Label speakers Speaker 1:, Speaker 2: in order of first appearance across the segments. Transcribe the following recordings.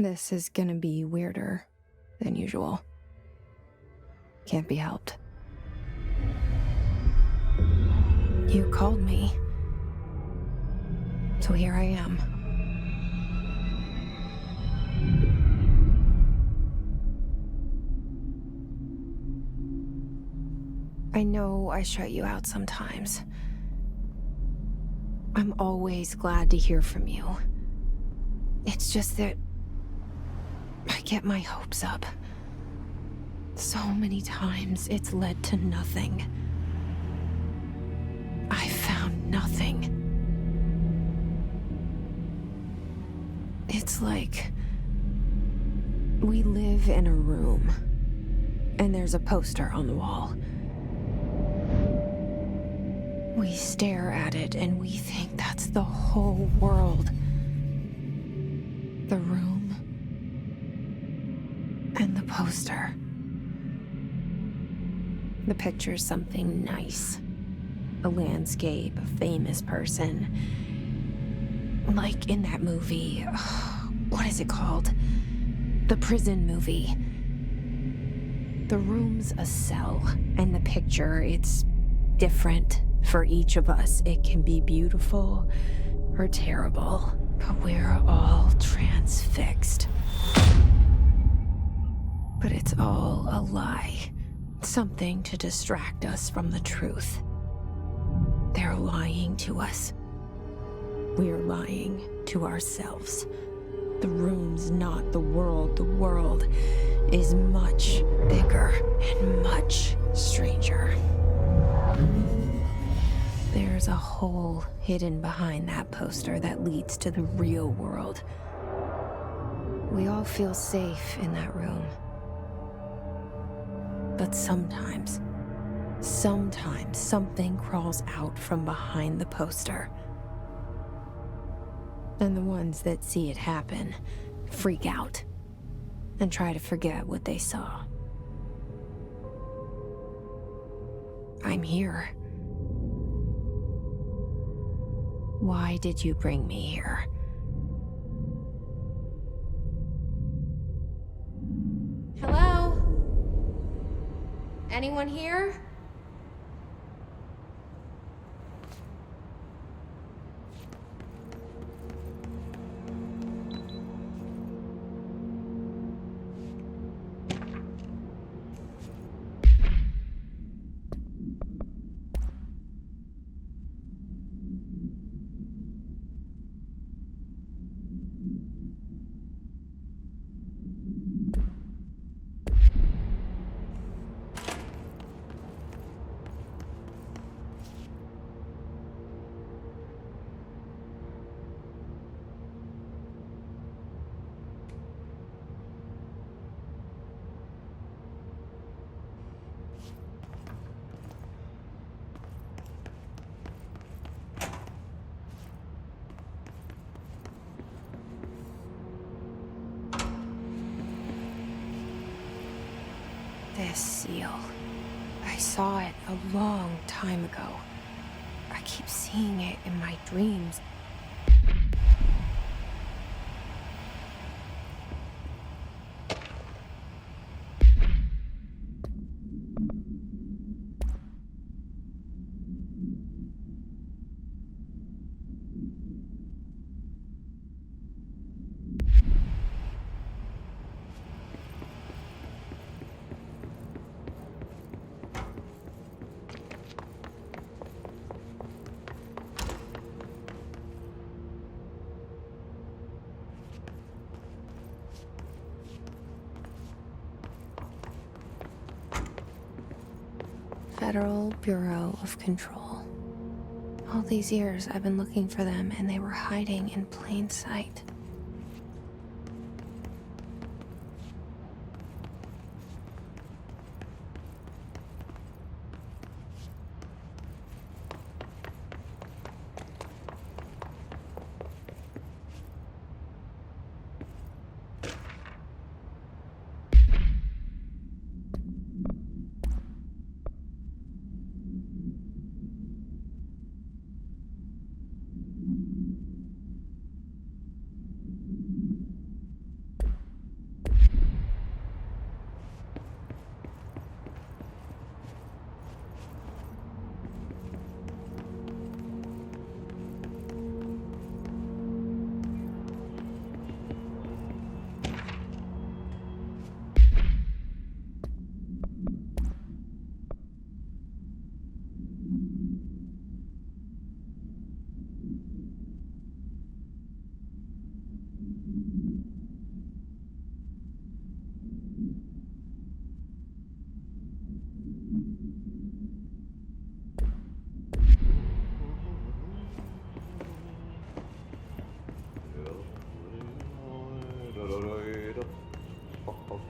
Speaker 1: This is gonna be weirder than usual. Can't be helped. You called me. So here I am. I know I shut you out sometimes. I'm always glad to hear from you. It's just that I get my hopes up. So many times it's led to nothing. I found nothing. It's like we live in a room, and there's a poster on the wall. We stare at it and we think that's the whole world. The room and the poster. The picture's something nice. A landscape, a famous person. Like in that movie, what is it called? The prison movie. The room's a cell, and the picture, it's different for each of us. It can be beautiful or terrible, but we're all transfixed. But it's all a lie. Something to distract us from the truth. They're lying to us. We're lying to ourselves. The room's not the world. The world is much bigger and much stranger. There's a hole hidden behind that poster that leads to the real world. We all feel safe in that room. But sometimes something crawls out from behind the poster. And the ones that see it happen freak out and try to forget what they saw. I'm here. Why did you bring me here? Hello? Anyone here? This seal. I saw it a long time ago. I keep seeing it in my dreams. Federal Bureau of Control. All these years I've been looking for them, and they were hiding in plain sight.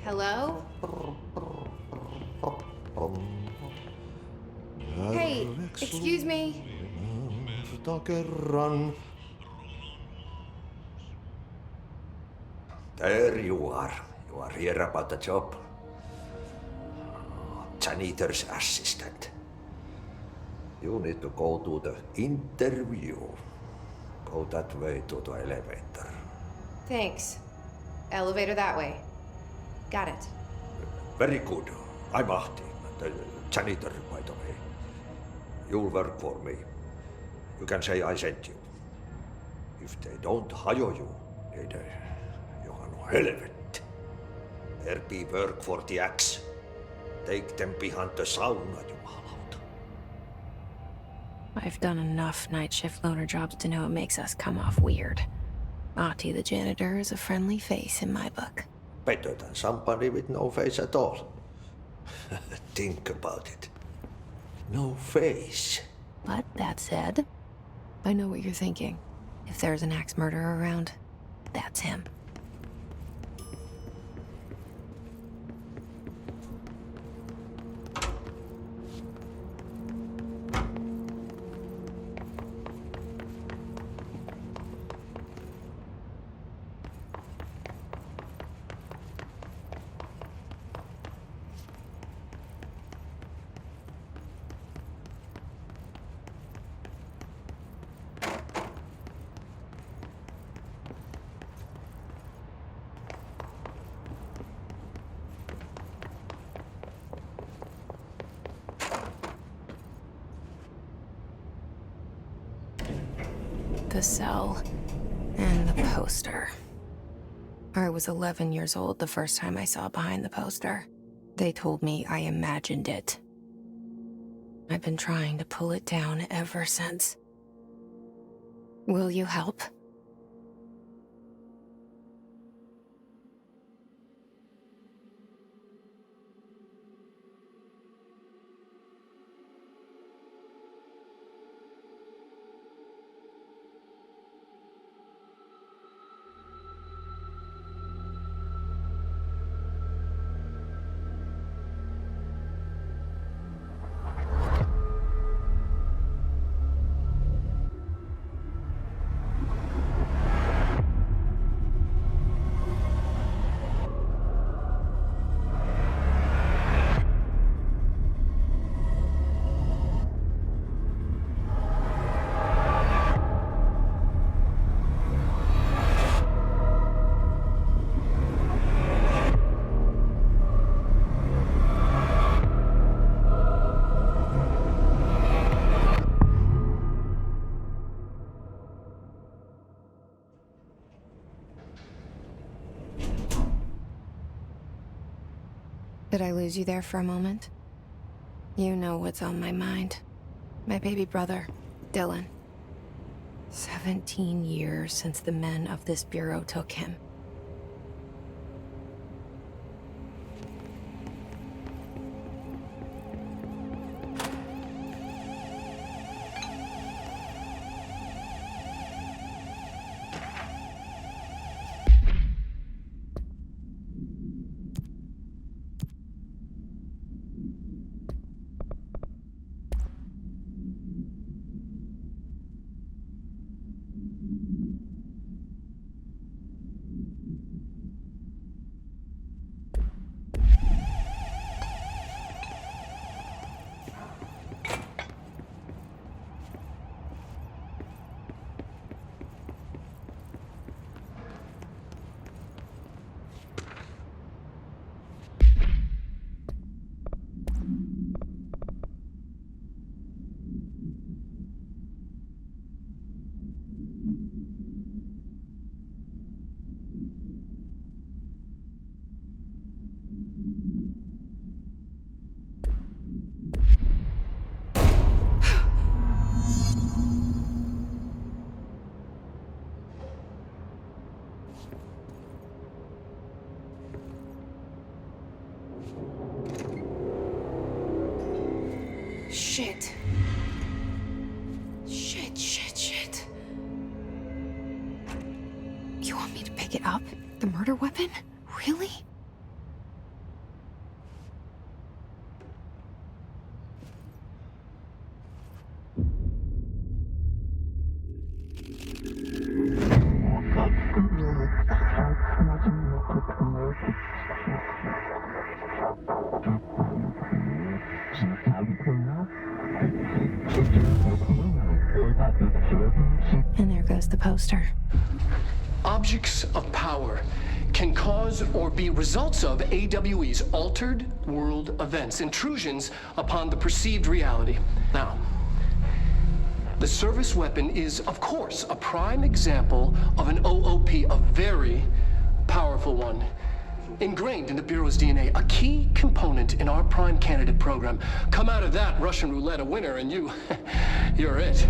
Speaker 1: Hello? Hey, excuse me.
Speaker 2: There you are. You are here about the job. Janitor's assistant. You need to go to the interview. Go that way to the elevator.
Speaker 1: Thanks. Elevator that way. Got it.
Speaker 2: Very good. I'm Ahti, the janitor, by the way. You'll work for me. You can say I sent you. If they don't hire you, niin johan on helvet. There be work for the axe. Take them behind the sauna, jumalauta.
Speaker 1: I've done enough night shift loner jobs to know it makes us come off weird. Ahti the janitor is a friendly face in my book.
Speaker 2: Better than somebody with no face at all. Think about it. No face.
Speaker 1: But that said, I know what you're thinking. If there's an axe murderer around, that's him. The cell and the poster. I was 11 years old the first time I saw behind the poster. They told me I imagined it. I've been trying to pull it down ever since. Will you help? Did I lose you there for a moment? You know what's on my mind. My baby brother, Dylan. 17 years since the men of this bureau took him. Shit. Shit. You want me to pick it up? The murder weapon? Really? And there goes the poster.
Speaker 3: Objects of power can cause or be results of AWE's altered world events, intrusions upon the perceived reality. Now, the service weapon is, of course, a prime example of an OOP, a very powerful one, ingrained in the Bureau's DNA, a key component in our prime candidate program. Come out of that Russian roulette a winner, and you're it.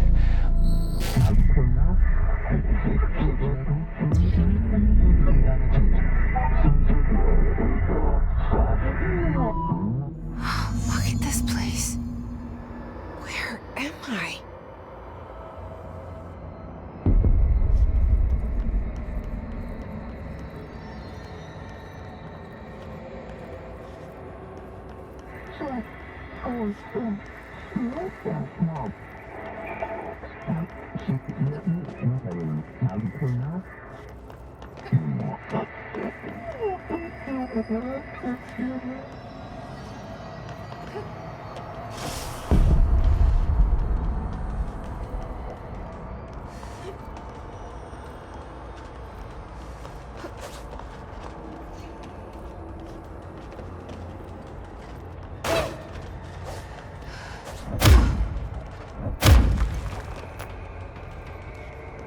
Speaker 1: Look at this place. Where am I?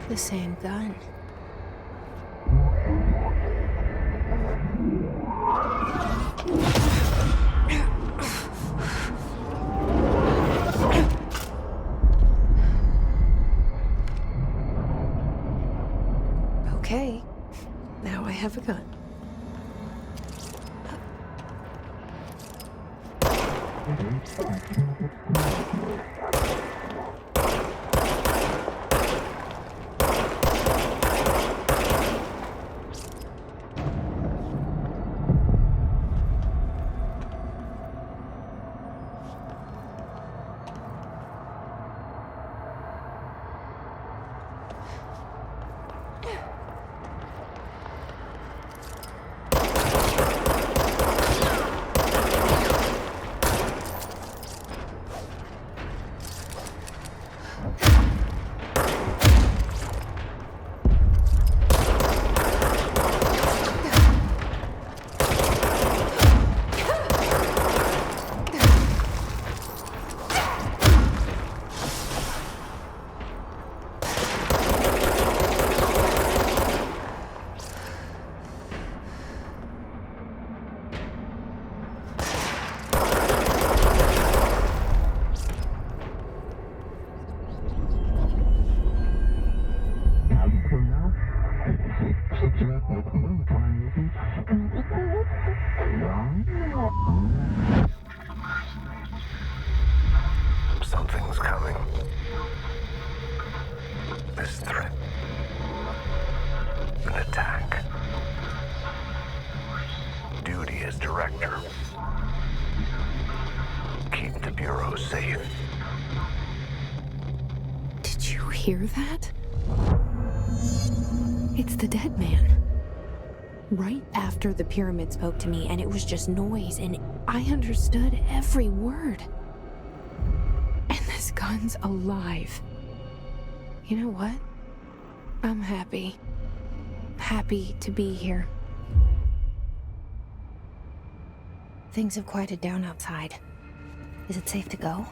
Speaker 1: The same gun. Okay, now I have a gun.
Speaker 4: Something's coming. This threat. An attack. Duty as director. Keep the Bureau safe.
Speaker 1: Did you hear that? It's the dead man. Right after the pyramid spoke to me, and it was just noise, and I understood every word. And this gun's alive. You know what? I'm happy. Happy to be here. Things have quieted down outside. Is it safe to go?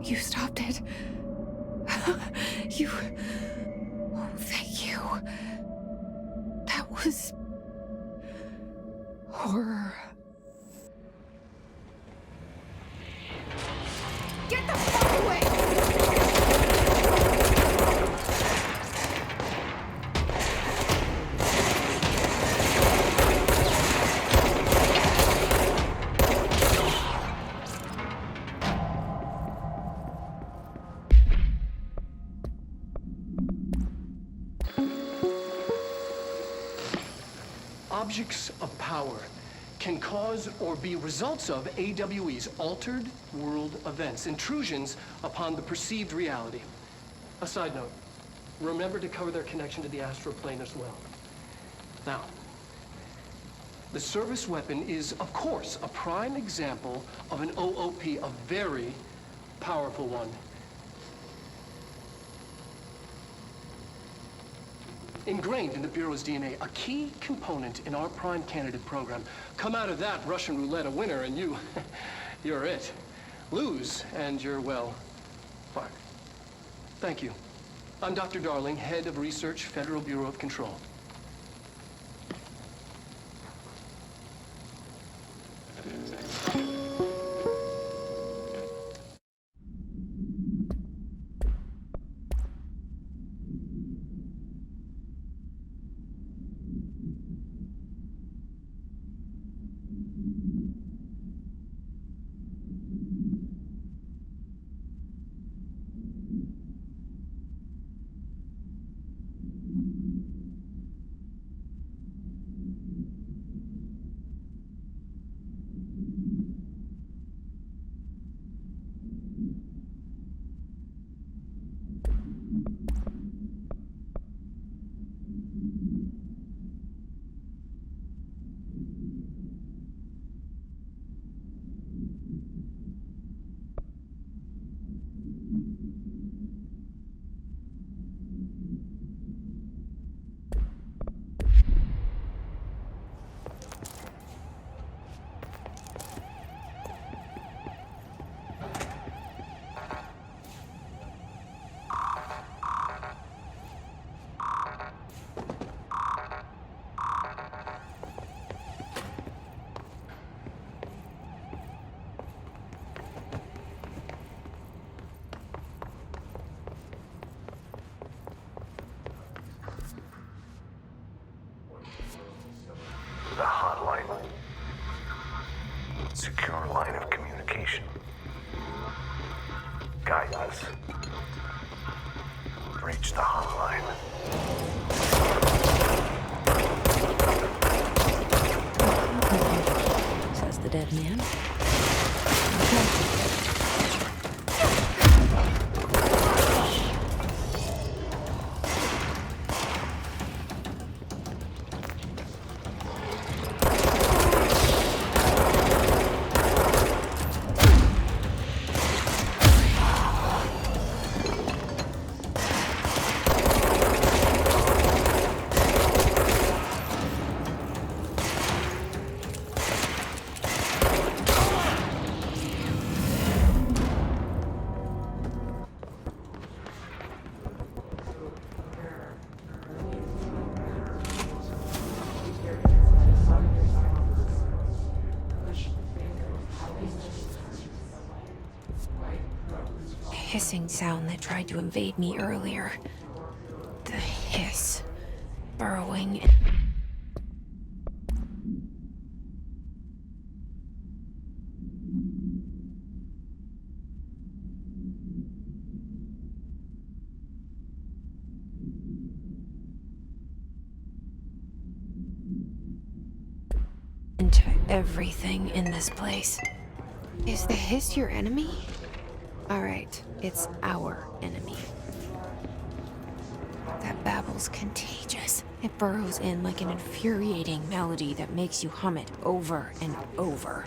Speaker 1: You stopped it. You... Oh, thank you. That was... horror. Get the fuck away!
Speaker 3: Objects of power can cause or be results of AWE's altered world events, intrusions upon the perceived reality. A side note, remember to cover their connection to the astral plane as well. Now, the service weapon is, of course, a prime example of an OOP, a very powerful one. Ingrained in the Bureau's DNA, a key component in our prime candidate program. Come out of that Russian roulette a winner and you're it. Lose and you're, well, fired. Thank you. I'm Dr. Darling, Head of Research, Federal Bureau of Control.
Speaker 4: The hotline. Secure line of communication. Guidance. Reach the hotline.
Speaker 1: Says the dead man. Hissing sound that tried to invade me earlier. The hiss. Burrowing. Into everything in this place. Is the hiss your enemy? Alright, it's our enemy. That babble's contagious. It burrows in like an infuriating melody that makes you hum it over and over.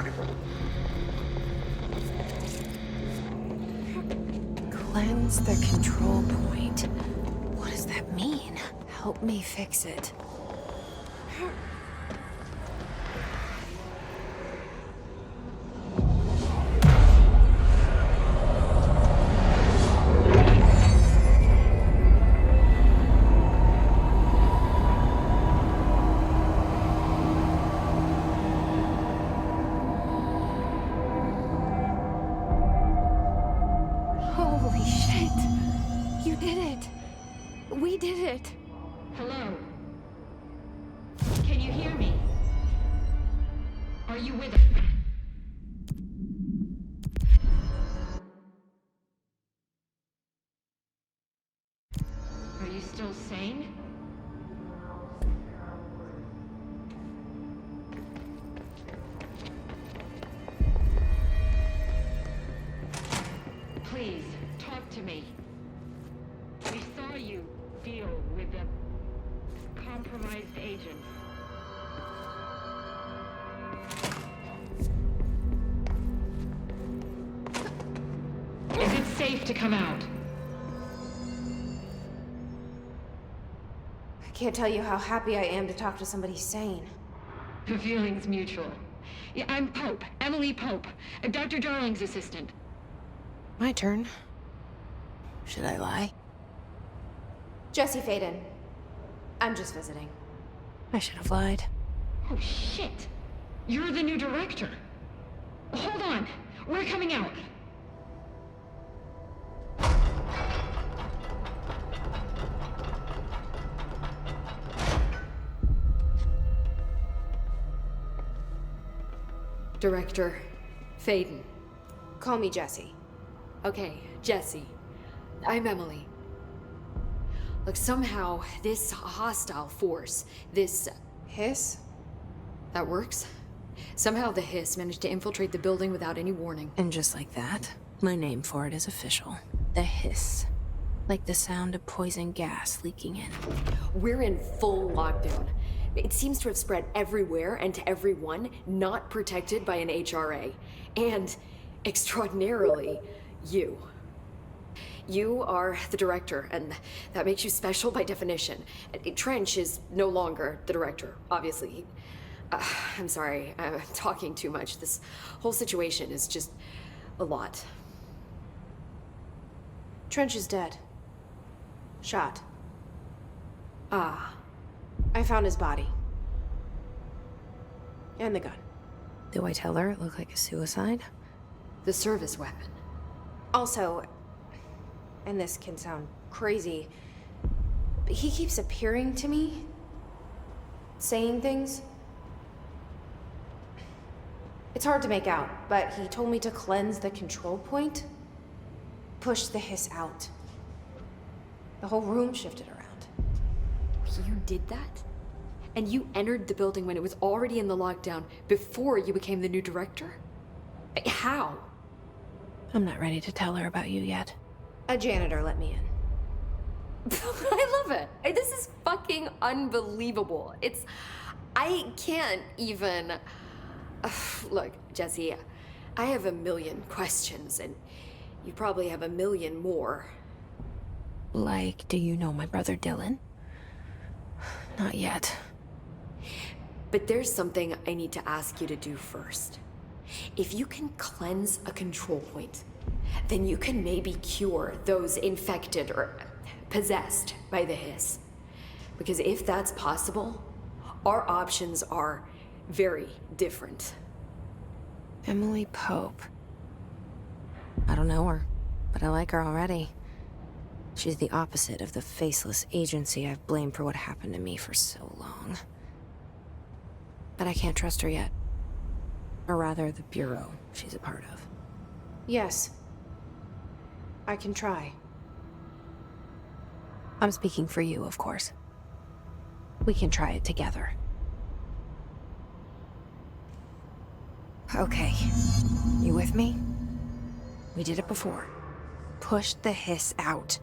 Speaker 4: ready.
Speaker 1: Cleanse the control point. What does that mean? Help me fix it. Holy shit! You did it! We did it!
Speaker 5: Hello? Can you hear me? Are you with us? Are you still sane? Please, talk to me. We saw you deal with the compromised agents. Is it safe to come out?
Speaker 1: I can't tell you how happy I am to talk to somebody sane.
Speaker 5: The feeling's mutual. Yeah, I'm Pope, Emily Pope, Dr. Darling's assistant.
Speaker 1: My turn. Should I lie? Jesse Faden. I'm just visiting. I should have lied.
Speaker 5: Oh, shit. You're the new director. Hold on. We're coming out.
Speaker 6: Director Faden.
Speaker 1: Call me Jesse.
Speaker 6: Okay, Jesse. I'm Emily. Look, somehow this hostile force, this...
Speaker 1: Hiss?
Speaker 6: that works? Somehow the hiss managed to infiltrate the building without any warning.
Speaker 1: And just like that, my name for it is official. The hiss. Like the sound of poison gas leaking in.
Speaker 6: We're in full lockdown. It seems to have spread everywhere and to everyone not protected by an HRA. And, extraordinarily, you. You are the director, and that makes you special by definition. Trench is no longer the director, obviously. I'm sorry, I'm talking too much. This whole situation is just a lot.
Speaker 1: Trench is dead. Shot.
Speaker 6: Ah.
Speaker 1: I found his body. And the gun. Do I tell her it looked like a suicide?
Speaker 6: The service weapon.
Speaker 1: Also, and this can sound crazy, but he keeps appearing to me, saying things. It's hard to make out, but he told me to cleanse the control point, push the hiss out. The whole room shifted around.
Speaker 6: You did that? And you entered the building when it was already in the lockdown before you became the new director? How?
Speaker 1: I'm not ready to tell her about you yet. A janitor let me in.
Speaker 6: I love it. This is fucking unbelievable. I can't even... Look, Jesse, I have a million questions, and you probably have a million more.
Speaker 1: Like, do you know my brother Dylan? Not yet.
Speaker 6: But there's something I need to ask you to do first. If you can cleanse a control point, then you can maybe cure those infected or possessed by the hiss. Because if that's possible, our options are very different.
Speaker 1: Emily Pope. I don't know her, but I like her already. She's the opposite of the faceless agency I've blamed for what happened to me for so long. But I can't trust her yet. Or rather, the bureau she's a part of. Yes. I can try. I'm speaking for you, of course. We can try it together. Okay. You with me? We did it before. Push the hiss out.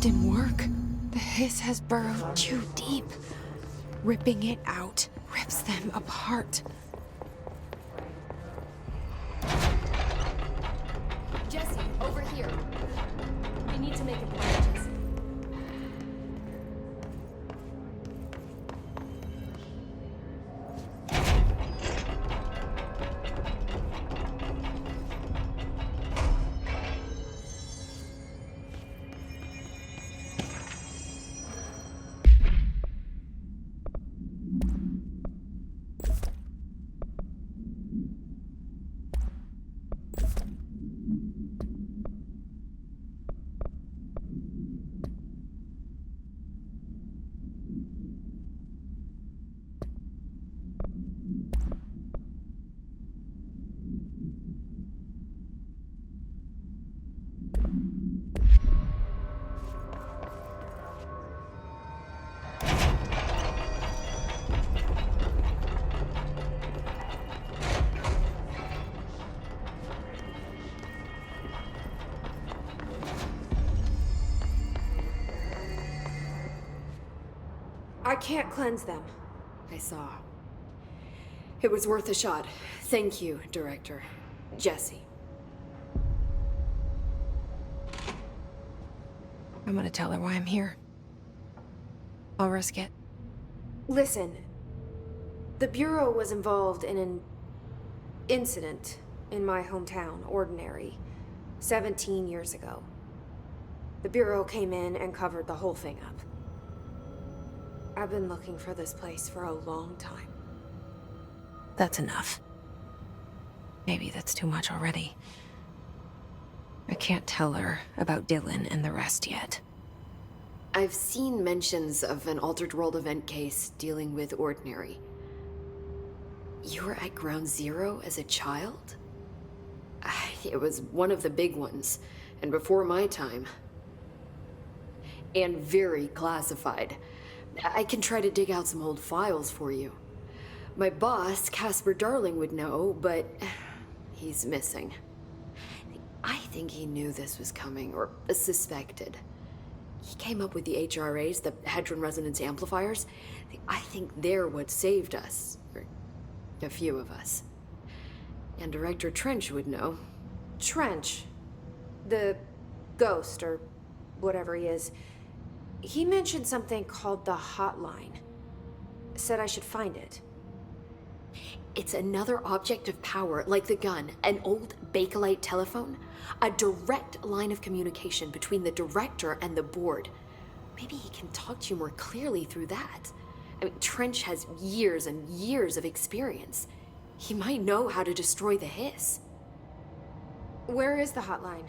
Speaker 1: didn't work. The hiss has burrowed too deep. Ripping it out rips them apart.
Speaker 6: Jesse, over here. We need to make a plan, Jesse.
Speaker 1: I can't cleanse them.
Speaker 6: I saw. It was worth a shot. Thank you, Director. Jesse.
Speaker 1: I'm gonna tell her why I'm here. I'll risk it.
Speaker 7: Listen, the Bureau was involved in an incident in my hometown, Ordinary, 17 years ago. The Bureau came in and covered the whole thing up. I've been looking for this place for a long time.
Speaker 1: That's enough. Maybe that's too much already. I can't tell her about Dylan and the rest yet.
Speaker 6: I've seen mentions of an Altered World event case dealing with Ordinary. You were at Ground Zero as a child? It was one of the big ones, and before my time. And very classified. I can try to dig out some old files for you. My boss, Casper Darling, would know, but he's missing. I think he knew this was coming, or suspected. He came up with the HRAs, the Hadron Resonance Amplifiers. I think they're what saved us, or a few of us. And Director Trench would know.
Speaker 7: Trench, the ghost, or whatever he is, he mentioned something called the Hotline. Said I should find it.
Speaker 6: It's another object of power, like the gun, an old Bakelite telephone, a direct line of communication between the director and the board. Maybe he can talk to you more clearly through that. I mean, Trench has years and years of experience. He might know how to destroy the hiss.
Speaker 7: Where is the Hotline?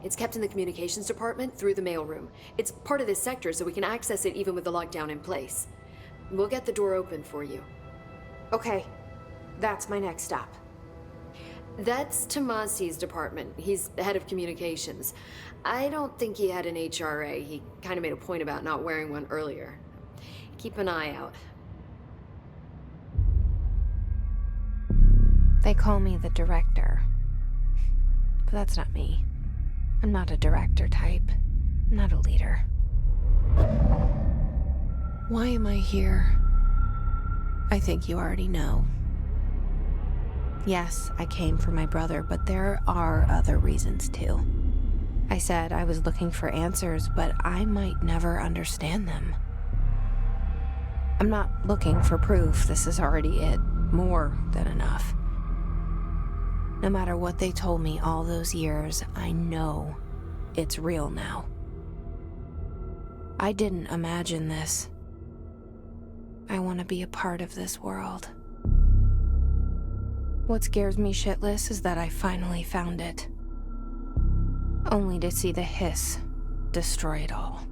Speaker 6: It's kept in the communications department through the mailroom. It's part of this sector, so we can access it even with the lockdown in place. We'll get the door open for you.
Speaker 7: Okay, that's my next stop.
Speaker 6: That's Tomasi's department. He's the head of communications. I don't think he had an HRA. He kind of made a point about not wearing one earlier. Keep an eye out.
Speaker 1: They call me the director. But that's not me. I'm not a director type. I'm not a leader. Why am I here? I think you already know. Yes, I came for my brother, but there are other reasons too. I said I was looking for answers, but I might never understand them. I'm not looking for proof. This is already it. More than enough. No matter what they told me all those years, I know it's real now. I didn't imagine this. I want to be a part of this world. What scares me shitless is that I finally found it. Only to see the hiss destroy it all.